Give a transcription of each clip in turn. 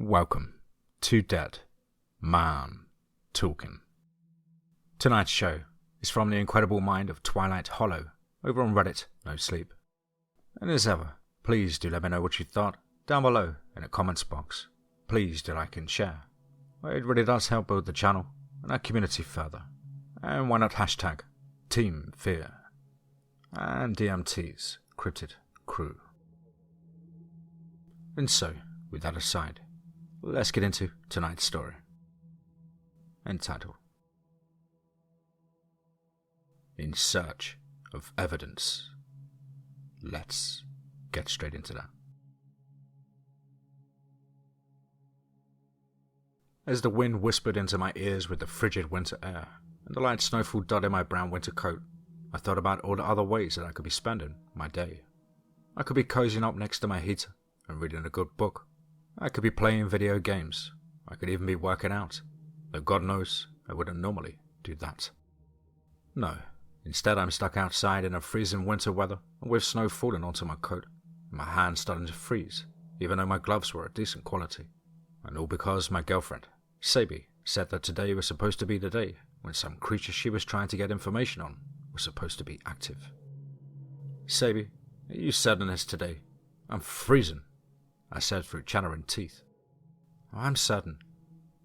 Welcome to Dead Man Talking. Tonight's show is from the incredible mind of Twilight Hollow over on Reddit No Sleep. And as ever, please do let me know what you thought down below in the comments box. Please do like and share. It really does help build the channel and our community further. And why not hashtag TeamFEAR and DMT's Cryptid Crew. And so, with that aside, let's get into tonight's story, entitled In Search of Evidence. Let's get straight into that. As the wind whispered into my ears with the frigid winter air, and the light snowfall dotted my brown winter coat, I thought about all the other ways that I could be spending my day. I could be cozying up next to my heater and reading a good book. I could be playing video games. I could even be working out, though God knows I wouldn't normally do that. No, instead I'm stuck outside in a freezing winter weather and with snow falling onto my coat, and my hands starting to freeze, even though my gloves were of decent quality. And all because my girlfriend, Sabi, said that today was supposed to be the day when some creature she was trying to get information on was supposed to be active. Sabi, are you certain it's today? I'm freezing, I said through chattering teeth. I'm certain.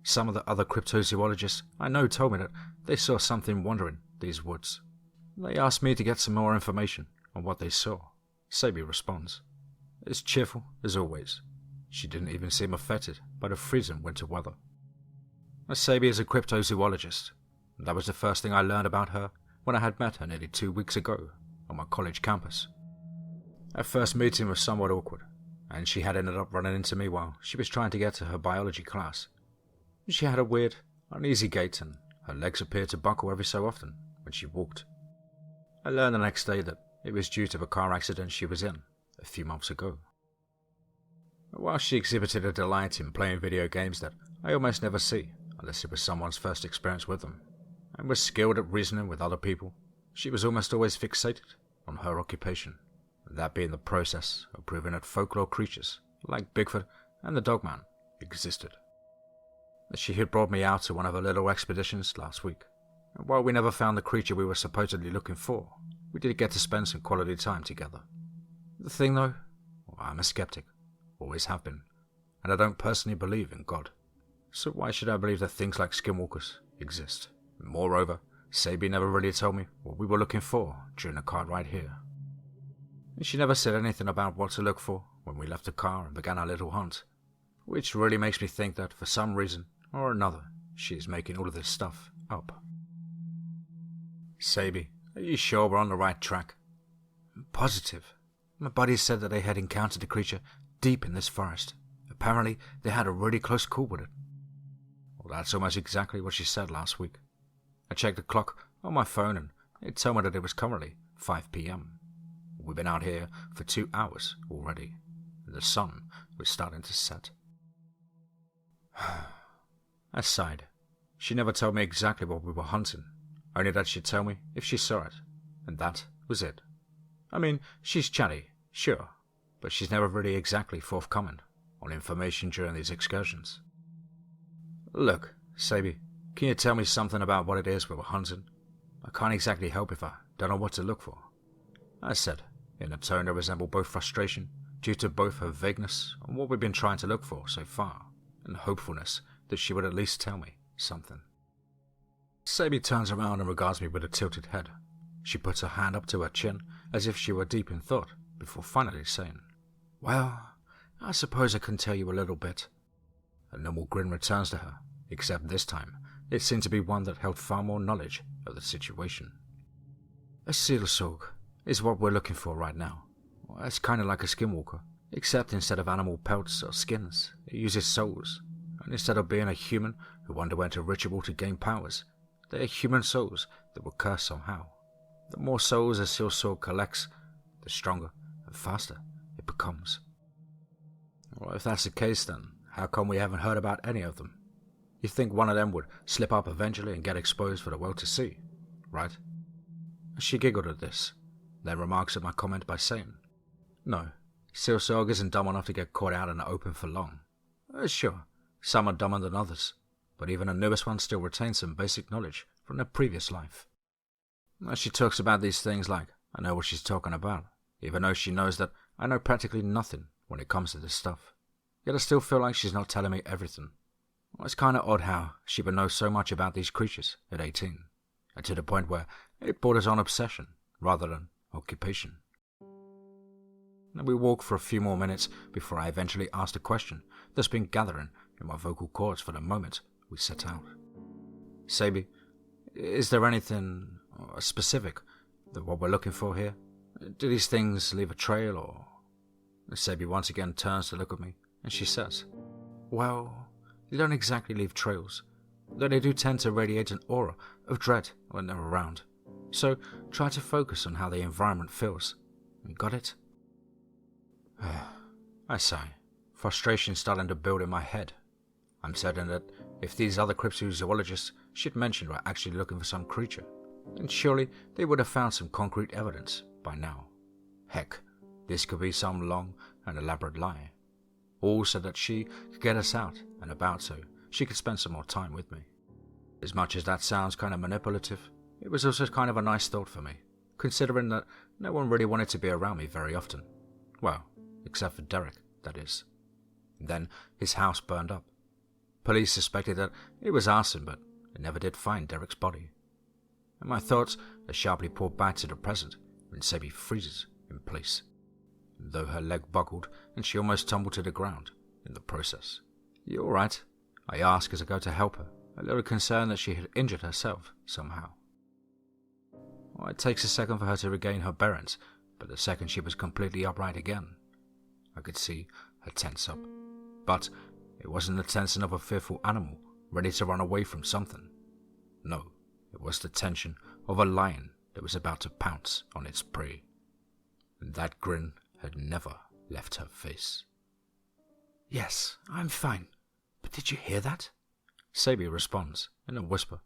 Some of the other cryptozoologists I know told me that they saw something wandering these woods. They asked me to get some more information on what they saw. Sabi responds. As cheerful as always. She didn't even seem affected by the freezing winter weather. Sabi is a cryptozoologist. That was the first thing I learned about her when I had met her nearly 2 weeks ago on my college campus. Our first meeting was somewhat awkward, and she had ended up running into me while she was trying to get to her biology class. She had a weird, uneasy gait, and her legs appeared to buckle every so often when she walked. I learned the next day that it was due to the car accident she was in a few months ago. While she exhibited a delight in playing video games that I almost never see unless it was someone's first experience with them, and was skilled at reasoning with other people, she was almost always fixated on her occupation, that being the process of proving that folklore creatures like Bigfoot and the Dogman existed. She had brought me out to one of her little expeditions last week, and while we never found the creature we were supposedly looking for, we did get to spend some quality time together. The thing though, I'm a skeptic, always have been, and I don't personally believe in God. So why should I believe that things like skinwalkers exist? Moreover, Sabi never really told me what we were looking for during the car ride here. She never said anything about what to look for when we left the car and began our little hunt, which really makes me think that for some reason or another, she is making all of this stuff up. Sabi, are you sure we're on the right track? Positive. My buddies said that they had encountered the creature deep in this forest. Apparently, they had a really close call with it. Well, that's almost exactly what she said last week. I checked the clock on my phone and it told me that it was currently 5 p.m. We've been out here for 2 hours already, and the sun was starting to set. I sighed. She never told me exactly what we were hunting, only that she'd tell me if she saw it, and that was it. I mean, she's chatty, sure, but she's never really exactly forthcoming on information during these excursions. Look, Sabi, can you tell me something about what it is we were hunting? I can't exactly help if I don't know what to look for, I said, in a tone that resembled both frustration due to both her vagueness on what we've been trying to look for so far, and hopefulness that she would at least tell me something. Sabi turns around and regards me with a tilted head. She puts her hand up to her chin as if she were deep in thought before finally saying, Well, I suppose I can tell you a little bit. A normal grin returns to her, except this time it seemed to be one that held far more knowledge of the situation. A seal sorg is what we're looking for right now. Well, it's kind of like a skinwalker, except instead of animal pelts or skins, it uses souls. And instead of being a human who underwent a ritual to gain powers, they are human souls that were cursed somehow. The more souls a seal sorg collects, the stronger and faster it becomes. Well, if that's the case then, how come we haven't heard about any of them? You think one of them would slip up eventually and get exposed for the world to see, right? She giggled at this, then remarks at my comment by saying, No, seal sorg isn't dumb enough to get caught out in the open for long. Sure, Some are dumber than others, but even the newest ones still retain some basic knowledge from their previous life. As she talks about these things like I know what she's talking about, even though she knows that I know practically nothing when it comes to this stuff. Yet I still feel like she's not telling me everything. Well, it's kind of odd how she would know so much about these creatures at 18, and to the point where it borders on obsession rather than occupation. And we walk for a few more minutes before I eventually ask the question that's been gathering in my vocal cords for the moment we set out. Sabi, is there anything specific that what we're looking for here? Do these things leave a trail or... Sabi once again turns to look at me and she says, well, they don't exactly leave trails, though they do tend to radiate an aura of dread when they're around. So try to focus on how the environment feels. Got it? I sigh, frustration starting to build in my head. I'm certain that if these other cryptozoologists she'd mentioned were actually looking for some creature, then surely they would have found some concrete evidence by now. Heck, this could be some long and elaborate lie. All so that she could get us out and about so she could spend some more time with me. As much as that sounds kind of manipulative, it was also kind of a nice thought for me, considering that no one really wanted to be around me very often. Well, except for Derek, that is. Then his house burned up. Police suspected that it was arson, but they never did find Derek's body. And my thoughts are sharply pulled back to the present when Sabi freezes in place, though her leg buckled and she almost tumbled to the ground in the process. You alright? I ask as I go to help her, a little concerned that she had injured herself somehow. Well, it takes a second for her to regain her bearings, but the second she was completely upright again, I could see her tense up. But it wasn't the tensing of a fearful animal ready to run away from something. No, it was the tension of a lion that was about to pounce on its prey. And that grin had never left her face. Yes, I'm fine. But did you hear that? Sabi responds in a whisper.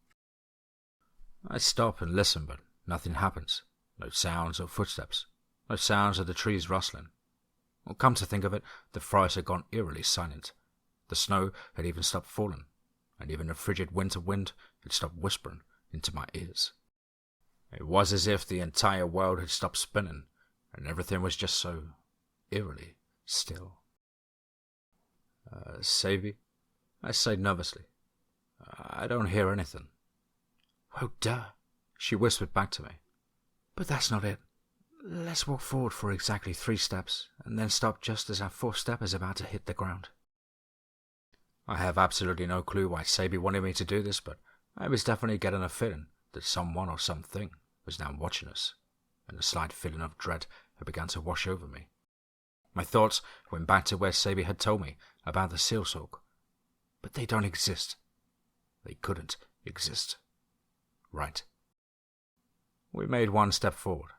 I stop and listen, but nothing happens. No sounds or footsteps. No sounds of the trees rustling. Well, come to think of it, the forest had gone eerily silent. The snow had even stopped falling, and even the frigid winter wind had stopped whispering into my ears. It was as if the entire world had stopped spinning, and everything was just so eerily still. Sabi, I say nervously. I don't hear anything. Oh, duh, she whispered back to me. But that's not it. Let's walk forward for exactly 3 steps, and then stop just as our 4th step is about to hit the ground. I have absolutely no clue why Sabi wanted me to do this, but I was definitely getting a feeling that someone or something was now watching us, and a slight feeling of dread had begun to wash over me. My thoughts went back to where Sabi had told me about the seal hawk. But they don't exist. They couldn't exist. Right. We made 1 step forward,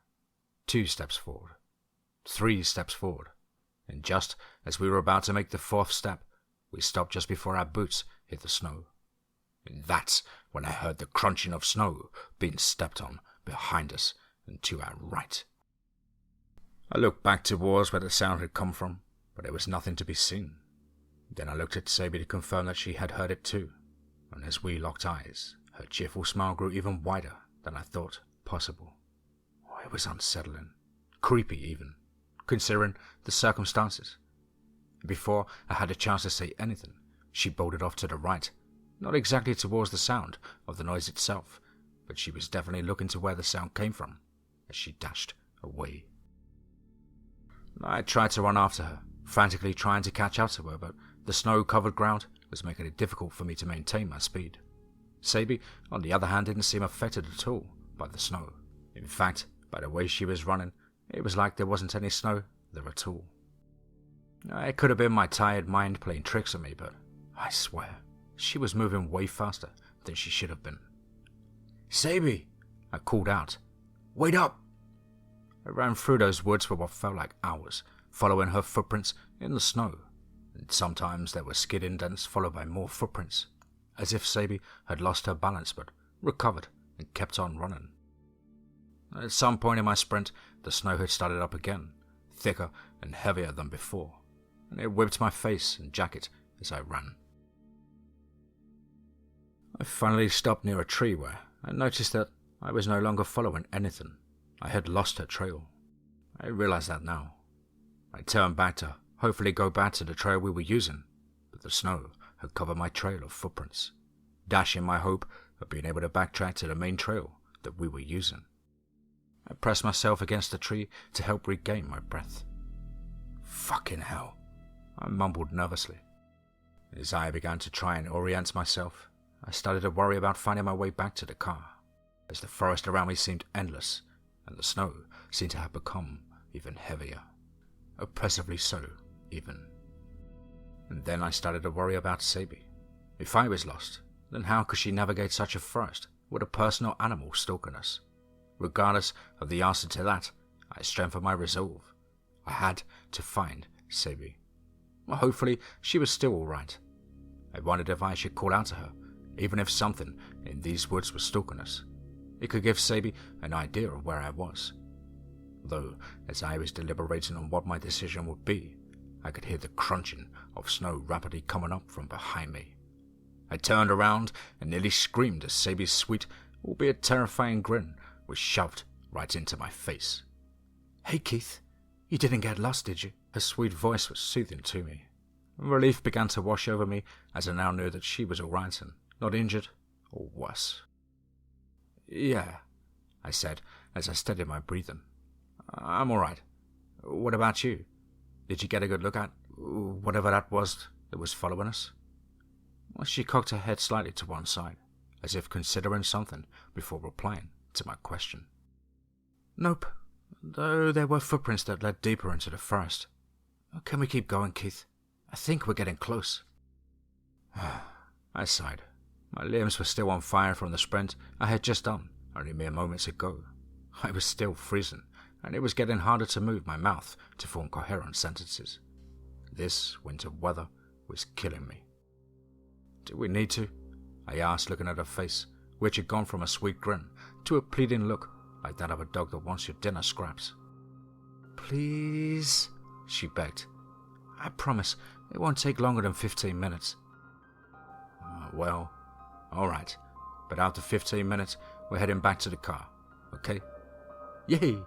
2 steps forward, 3 steps forward, and just as we were about to make the 4th step, we stopped just before our boots hit the snow. And that's when I heard the crunching of snow being stepped on behind us and to our right. I looked back towards where the sound had come from, but there was nothing to be seen. Then I looked at Sabi to confirm that she had heard it too, and as we locked eyes, her cheerful smile grew even wider than I thought possible. Oh, it was unsettling, creepy even, considering the circumstances. Before I had a chance to say anything, she bolted off to the right, not exactly towards the sound of the noise itself, but she was definitely looking to where the sound came from, as she dashed away. I tried to run after her, frantically trying to catch up to her, but the snow-covered ground was making it difficult for me to maintain my speed. Sabi, on the other hand, didn't seem affected at all by the snow. In fact, by the way she was running, it was like there wasn't any snow there at all. It could have been my tired mind playing tricks on me, but I swear, she was moving way faster than she should have been. Sabi! I called out. Wait up! I ran through those woods for what felt like hours, following her footprints in the snow, and sometimes there were skid indents followed by more footprints, as if Sabi had lost her balance but recovered and kept on running. At some point in my sprint, the snow had started up again, thicker and heavier than before, and it whipped my face and jacket as I ran. I finally stopped near a tree where I noticed that I was no longer following anything. I had lost her trail. I realized that now. I turned back to hopefully go back to the trail we were using, but the snow had covered my trail of footprints, dashing my hope of being able to backtrack to the main trail that we were using. I pressed myself against the tree to help regain my breath. Fucking hell, I mumbled nervously. As I began to try and orient myself, I started to worry about finding my way back to the car, as the forest around me seemed endless, and the snow seemed to have become even heavier. Oppressively so, even. And then I started to worry about Sabi. If I was lost, then how could she navigate such a forest with a person or animal stalking us? Regardless of the answer to that, I strengthened my resolve. I had to find Sabi. Well, hopefully she was still alright. I wondered if I should call out to her, even if something in these woods was stalking us. It could give Sabi an idea of where I was. Though, as I was deliberating on what my decision would be, I could hear the crunching of snow rapidly coming up from behind me. I turned around and nearly screamed as Sabi's sweet, albeit terrifying grin was shoved right into my face. "Hey Keith, you didn't get lost, did you?" Her sweet voice was soothing to me. Relief began to wash over me as I now knew that she was alright and not injured or worse. "Yeah," I said as I steadied my breathing. "I'm alright. What about you? Did you get a good look at whatever that was following us?" Well, she cocked her head slightly to one side, as if considering something before replying to my question. "Nope, though there were footprints that led deeper into the forest. Can we keep going, Keith? I think we're getting close." I sighed. My limbs were still on fire from the sprint I had just done only mere moments ago. I was still freezing, and it was getting harder to move my mouth to form coherent sentences. This winter weather was killing me. "Do we need to?" I asked, looking at her face, which had gone from a sweet grin to a pleading look like that of a dog that wants your dinner scraps. "Please," she begged. "I promise it won't take longer than 15 minutes. Well, alright, but after 15 minutes, we're heading back to the car, okay? Yay!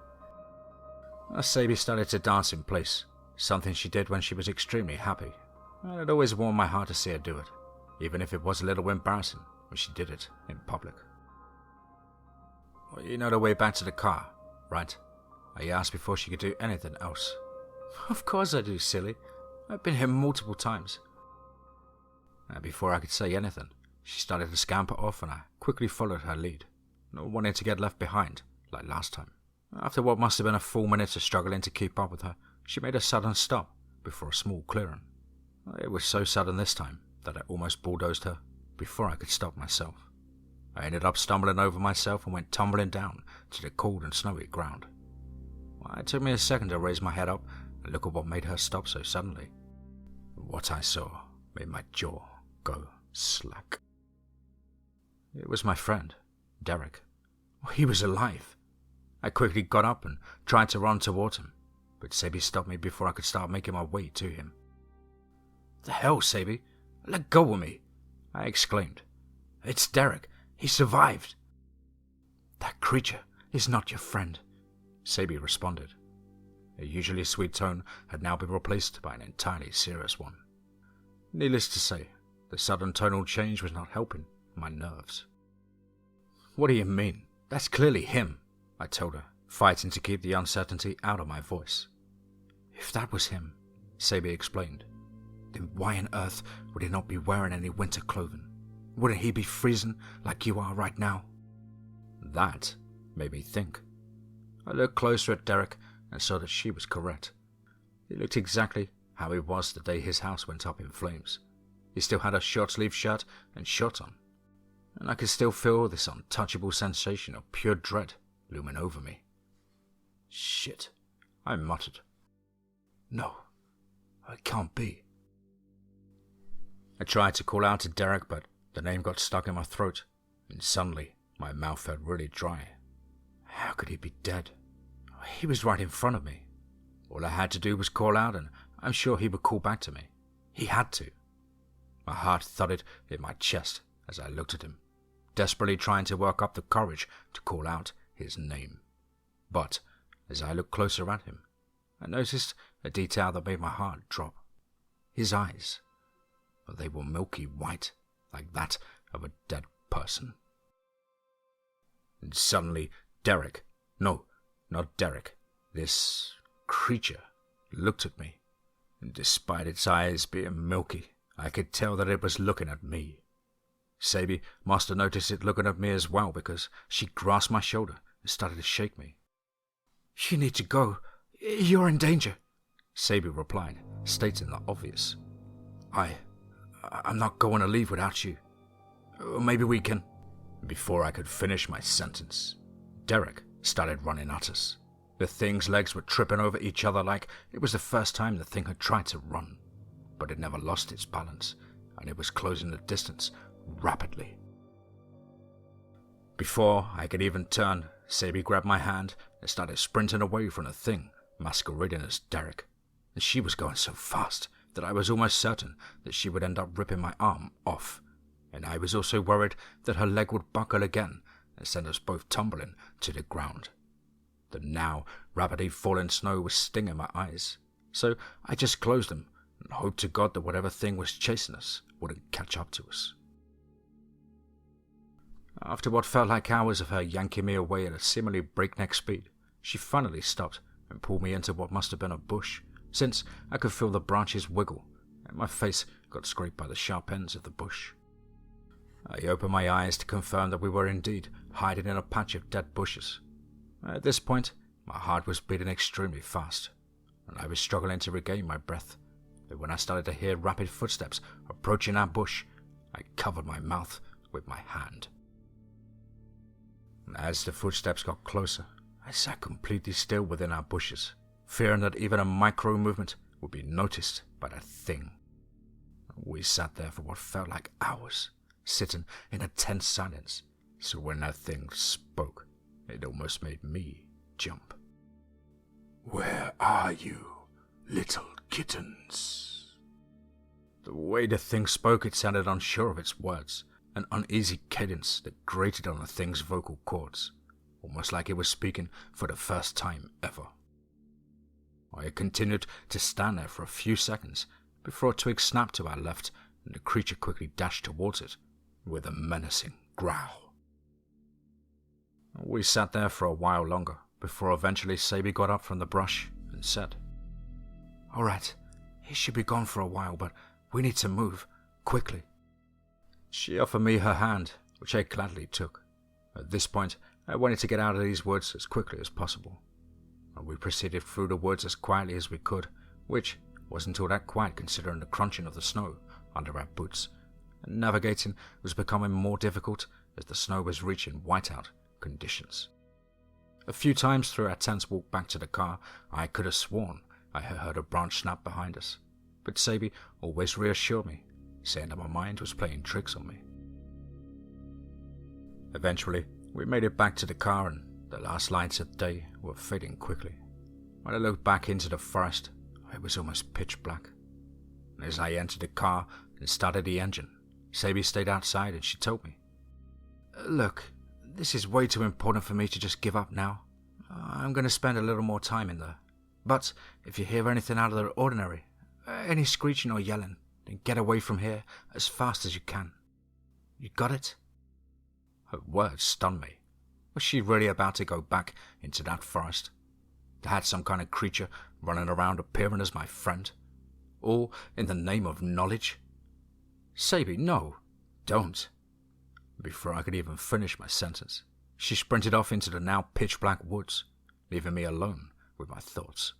Sabi started to dance in place, something she did when she was extremely happy, and it always warmed my heart to see her do it, even if it was a little embarrassing when she did it in public. "Well, you know the way back to the car, right?" I asked before she could do anything else. "Of course I do, silly. I've been here multiple times." And before I could say anything, she started to scamper off and I quickly followed her lead, not wanting to get left behind like last time. After what must have been a full minute of struggling to keep up with her, she made a sudden stop before a small clearing. It was so sudden this time that I almost bulldozed her before I could stop myself. I ended up stumbling over myself and went tumbling down to the cold and snowy ground. It took me a second to raise my head up and look at what made her stop so suddenly. What I saw made my jaw go slack. It was my friend, Derek. He was alive. I quickly got up and tried to run toward him, but Sabi stopped me before I could start making my way to him. "The hell, Sabi? Let go of me!" I exclaimed. "It's Derek. He survived." "That creature is not your friend," Sabi responded. A usually sweet tone had now been replaced by an entirely serious one. Needless to say, the sudden tonal change was not helping my nerves. "What do you mean? That's clearly him," I told her, fighting to keep the uncertainty out of my voice. "If that was him," Sabi explained, "then why on earth would he not be wearing any winter clothing? Wouldn't he be freezing like you are right now?" That made me think. I looked closer at Derek and saw that she was correct. He looked exactly how he was the day his house went up in flames. He still had a short-sleeved shirt and shorts on, and I could still feel this untouchable sensation of pure dread looming over me. "Shit," I muttered. "No, it can't be." I tried to call out to Derek, but the name got stuck in my throat, and suddenly my mouth felt really dry. How could he be dead? He was right in front of me. All I had to do was call out, and I'm sure he would call back to me. He had to. My heart thudded in my chest as I looked at him, desperately trying to work up the courage to call out his name. But as I looked closer at him, I noticed a detail that made my heart drop. His eyes. They were milky white, like that of a dead person. And suddenly, Derek, no, not Derek, this creature looked at me, and despite its eyes being milky, I could tell that it was looking at me. Sadie must have noticed it looking at me as well, because she grasped my shoulder and started to shake me. "You need to go. You're in danger," Sadie replied, stating the obvious. I'm not going to leave without you. Maybe we can..." Before I could finish my sentence, Derek started running at us. The thing's legs were tripping over each other like it was the first time the thing had tried to run, but it never lost its balance, and it was closing the distance rapidly. Before I could even turn, Sadie grabbed my hand and started sprinting away from the thing masquerading as Derek, and she was going so fast that I was almost certain that she would end up ripping my arm off, and I was also worried that her leg would buckle again and send us both tumbling to the ground. The now rapidly falling snow was stinging my eyes, so I just closed them and hoped to God that whatever thing was chasing us wouldn't catch up to us. After what felt like hours of her yanking me away at a seemingly breakneck speed, she finally stopped and pulled me into what must have been a bush, since I could feel the branches wiggle and my face got scraped by the sharp ends of the bush. I opened my eyes to confirm that we were indeed hiding in a patch of dead bushes. At this point, my heart was beating extremely fast, and I was struggling to regain my breath. But when I started to hear rapid footsteps approaching our bush, I covered my mouth with my hand. As the footsteps got closer, I sat completely still within our bushes, fearing that even a micro movement would be noticed by that thing. We sat there for what felt like hours, sitting in a tense silence, so when that thing spoke, it almost made me jump. "Where are you, little kittens?" The way the thing spoke, it sounded unsure of its words, an uneasy cadence that grated on the thing's vocal cords, almost like it was speaking for the first time ever. I continued to stand there for a few seconds before a twig snapped to our left and the creature quickly dashed towards it with a menacing growl. We sat there for a while longer before eventually Sadie got up from the brush and said, "All right, he should be gone for a while, but we need to move, quickly." She offered me her hand, which I gladly took. At this point, I wanted to get out of these woods as quickly as possible, and we proceeded through the woods as quietly as we could, which wasn't all that quiet considering the crunching of the snow under our boots, and navigating was becoming more difficult as the snow was reaching whiteout conditions. A few times through our tense walk back to the car, I could have sworn I had heard a branch snap behind us, but Sadie always reassured me, saying that my mind was playing tricks on me. Eventually, we made it back to the car and the last lights of day were fading quickly. When I looked back into the forest, it was almost pitch black. And as I entered the car and started the engine, Sadie stayed outside and she told me, "Look, this is way too important for me to just give up now. I'm going to spend a little more time in there. But if you hear anything out of the ordinary, any screeching or yelling, then get away from here as fast as you can. You got it?" Her words stunned me. Was she really about to go back into that forest? Had some kind of creature running around appearing as my friend? All in the name of knowledge? "Sadie, no, don't." Before I could even finish my sentence, she sprinted off into the now pitch-black woods, leaving me alone with my thoughts.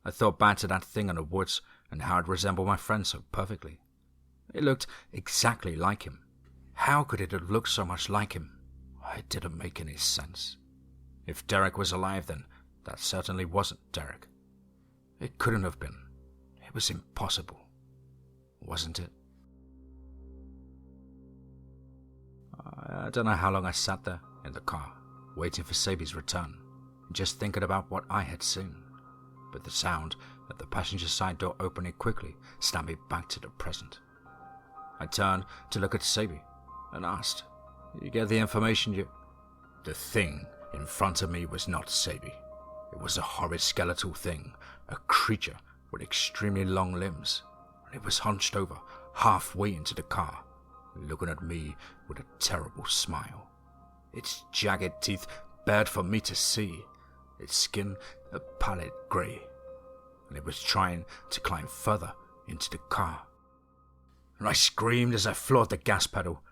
I thought back to that thing in the woods and how it resembled my friend so perfectly. It looked exactly like him. How could it have looked so much like him? It didn't make any sense. If Derek was alive, then that certainly wasn't Derek. It couldn't have been. It was impossible, wasn't it? I don't know how long I sat there in the car, waiting for Sadie's return, just thinking about what I had seen. But the sound of the passenger side door opening quickly snapped me back to the present. I turned to look at Sadie and asked, You get the information you... The thing in front of me was not Sabi. It was a horrid skeletal thing, a creature with extremely long limbs. And it was hunched over, halfway into the car, looking at me with a terrible smile. Its jagged teeth bared for me to see, its skin a pallid grey, and it was trying to climb further into the car. And I screamed as I floored the gas pedal,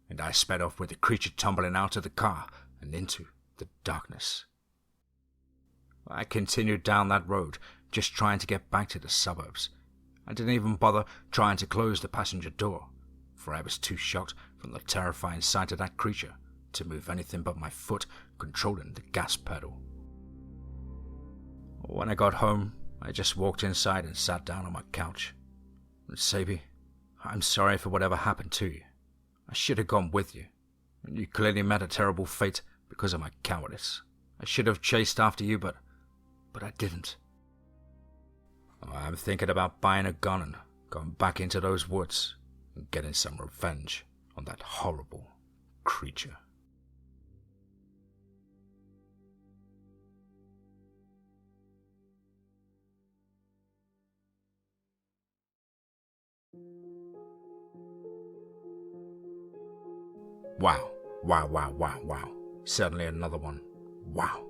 and I sped off with the creature tumbling out of the car and into the darkness. I continued down that road, just trying to get back to the suburbs. I didn't even bother trying to close the passenger door, for I was too shocked from the terrifying sight of that creature to move anything but my foot controlling the gas pedal. When I got home, I just walked inside and sat down on my couch. Sabi, I'm sorry for whatever happened to you. I should have gone with you, and you clearly met a terrible fate because of my cowardice. I should have chased after you, but I didn't. I'm thinking about buying a gun and going back into those woods and getting some revenge on that horrible creature. Wow. Certainly another one. Wow.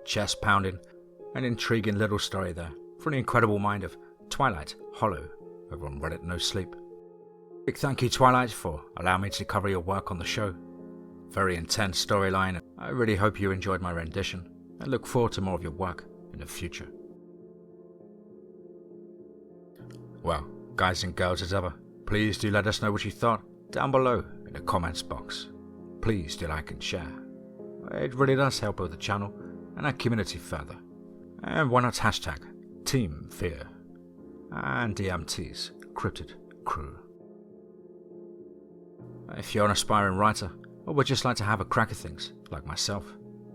Chest pounding, an intriguing little story there from the incredible mind of Twilight Hollow over on Reddit No Sleep. Big thank you, Twilight, for allowing me to cover your work on the show. Very intense storyline. I really hope you enjoyed my rendition and look forward to more of your work in the future. Well, guys and girls as ever, please do let us know what you thought down below in the comments box. Please do like and share. It really does help build the channel and our community further. And why not hashtag TeamFEAR and DMT's Cryptid Crew. If you're an aspiring writer or would just like to have a crack at things like myself,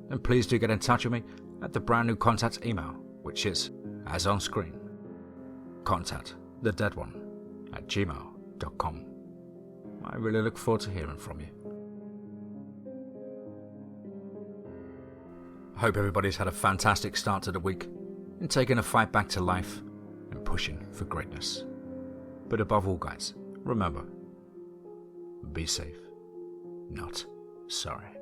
then please do get in touch with me at the brand new contact email, which is, as on screen, contactthedeadone@gmail.com. I really look forward to hearing from you. I hope everybody's had a fantastic start to the week and taken a fight back to life and pushing for greatness. But above all, guys, remember, be safe, not sorry.